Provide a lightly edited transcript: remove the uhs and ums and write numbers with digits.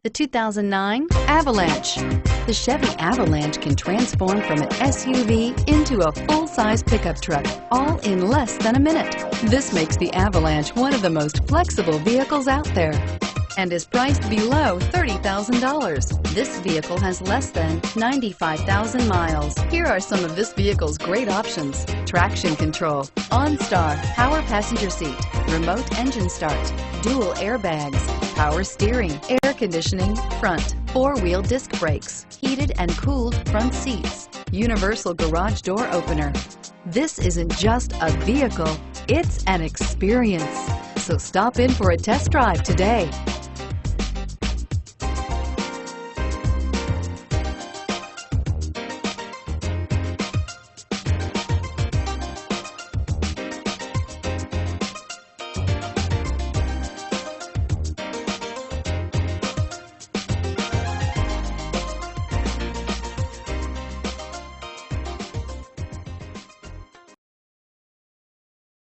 The 2009 Avalanche. The Chevy Avalanche can transform from an SUV into a full-size pickup truck, all in less than a minute. This makes the Avalanche one of the most flexible vehicles out there and is priced below $30,000. This vehicle has less than 95,000 miles. Here are some of this vehicle's great options: traction control, OnStar, power passenger seat, remote engine start, dual airbags, power steering, air conditioning, front, four-wheel disc brakes, heated and cooled front seats, universal garage door opener. This isn't just a vehicle, it's an experience. So stop in for a test drive today.